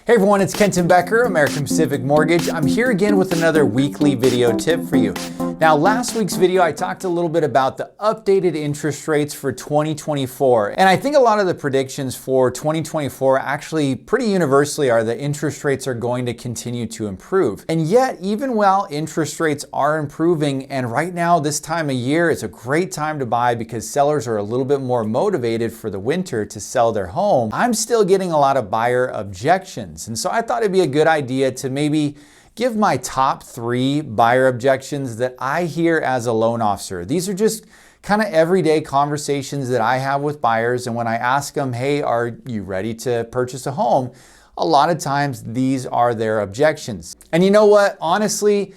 Hey everyone, it's Kenton Becker, American Pacific Mortgage. I'm here again with another weekly video tip for you. Now, last week's video, I talked a little bit about the updated interest rates for 2024. And I think a lot of the predictions for 2024 actually pretty universally are that interest rates are going to continue to improve. And yet, even while interest rates are improving, and right now, this time of year, it's a great time to buy because sellers are a little bit more motivated for the winter to sell their home, I'm still getting a lot of buyer objections. And so I thought it'd be a good idea to maybe give my top 3 buyer objections that I hear as a loan officer. These are just kind of everyday conversations that I have with buyers. And when I ask them, hey, are you ready to purchase a home? A lot of times these are their objections. And you know what? Honestly,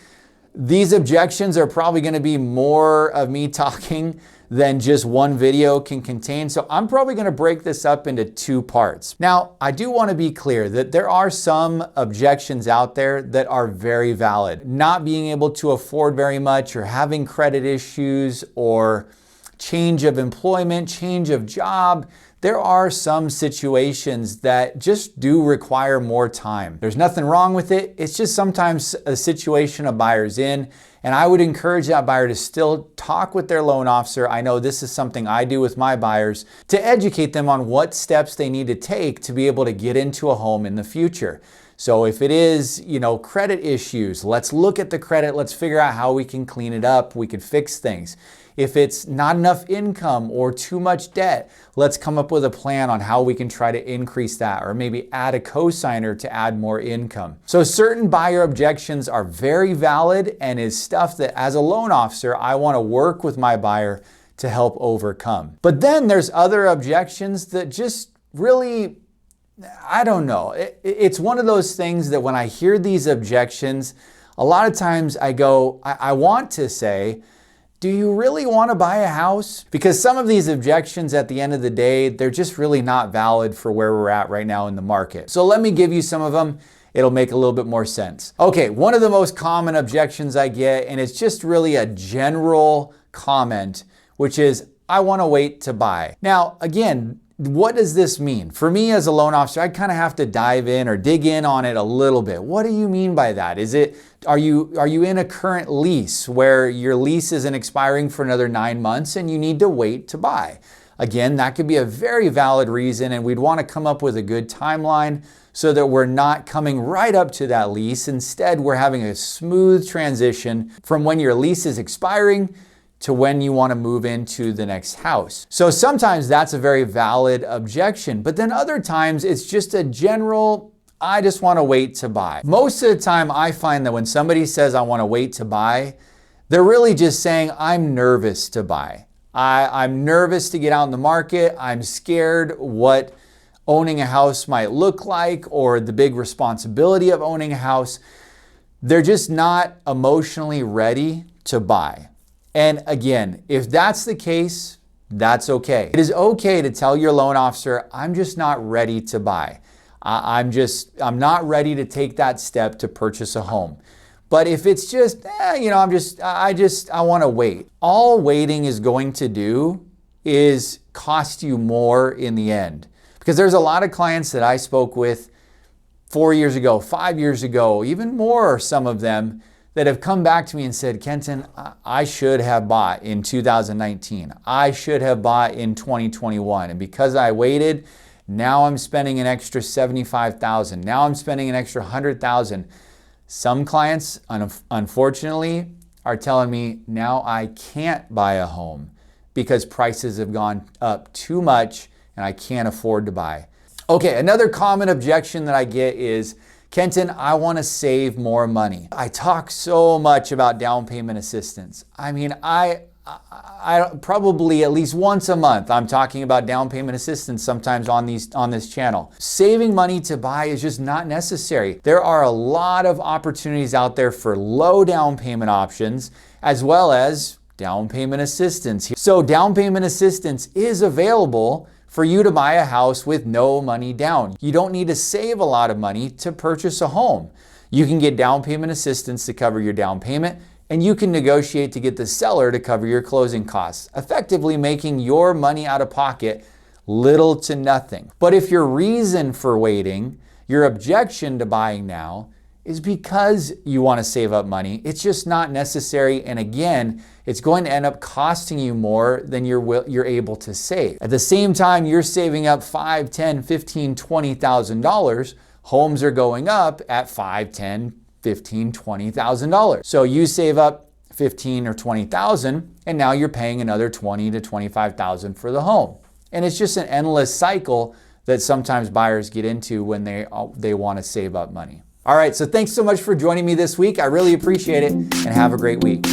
these objections are probably going to be more of me talking than just one video can contain. So I'm probably going to break this up into 2 parts. Now, I do want to be clear that there are some objections out there that are very valid. Not being able to afford very much, or having credit issues, or change of employment, change of job. There are some situations that just do require more time. There's nothing wrong with it. It's just sometimes a situation a buyer's in. And I would encourage that buyer to still talk with their loan officer. I know this is something I do with my buyers to educate them on what steps they need to take to be able to get into a home in the future. So if it is, credit issues, let's look at the credit. Let's figure out how we can clean it up. We can fix things. If it's not enough income or too much debt, let's come up with a plan on how we can try to increase that, or maybe add a cosigner to add more income. So certain buyer objections are very valid and is stuff that as a loan officer, I want to work with my buyer to help overcome. But then there's other objections that just really, I don't know. It's one of those things that when I hear these objections, a lot of times I go, I want to say, do you really want to buy a house? Because some of these objections at the end of the day, they're just really not valid for where we're at right now in the market. So let me give you some of them. It'll make a little bit more sense. Okay, one of the most common objections I get, and it's just really a general comment, which is, I want to wait to buy. Now, again, what does this mean? For me as a loan officer, I kind of have to dive in or dig in on it a little bit. What do you mean by that? Are you in a current lease where your lease isn't expiring for another 9 months and you need to wait to buy? Again, that could be a very valid reason, and we'd want to come up with a good timeline so that we're not coming right up to that lease. Instead, we're having a smooth transition from when your lease is expiring to when you want to move into the next house. So sometimes that's a very valid objection, but then other times it's just a general, I just want to wait to buy. Most of the time I find that when somebody says I want to wait to buy, they're really just saying I'm nervous to buy. I'm nervous to get out in the market. I'm scared what owning a house might look like, or the big responsibility of owning a house. They're just not emotionally ready to buy. And again, if that's the case, that's okay. It is okay to tell your loan officer, I'm just not ready to buy. I'm not ready to take that step to purchase a home. But if it's just, I want to wait. All waiting is going to do is cost you more in the end. Because there's a lot of clients that I spoke with 4 years ago, 5 years ago, even more, some of them, that have come back to me and said, Kenton, I should have bought in 2019. I should have bought in 2021. And because I waited, now I'm spending an extra $75,000. Now I'm spending an extra $100,000. Some clients, unfortunately, are telling me now I can't buy a home because prices have gone up too much and I can't afford to buy. Okay, another common objection that I get is, Kenton, I want to save more money. I talk so much about down payment assistance. I mean, I probably at least once a month, I'm talking about down payment assistance sometimes on this channel. Saving money to buy is just not necessary. There are a lot of opportunities out there for low down payment options, as well as down payment assistance. So down payment assistance is available for you to buy a house with no money down. You don't need to save a lot of money to purchase a home. You can get down payment assistance to cover your down payment, and you can negotiate to get the seller to cover your closing costs, effectively making your money out of pocket little to nothing. But if your reason for waiting Your objection to buying now is because you want to save up money. It's just not necessary. And again, it's going to end up costing you more than you're able to save. At the same time, you're saving up $5,000, $10,000, $15,000, $20,000. Homes are going up at $5,000, $10,000, $15,000, $20,000. So you save up $15,000 or $20,000, and now you're paying another $20,000 to $25,000 for the home. And it's just an endless cycle that sometimes buyers get into when they want to save up money. All right, so thanks so much for joining me this week. I really appreciate it, and have a great week.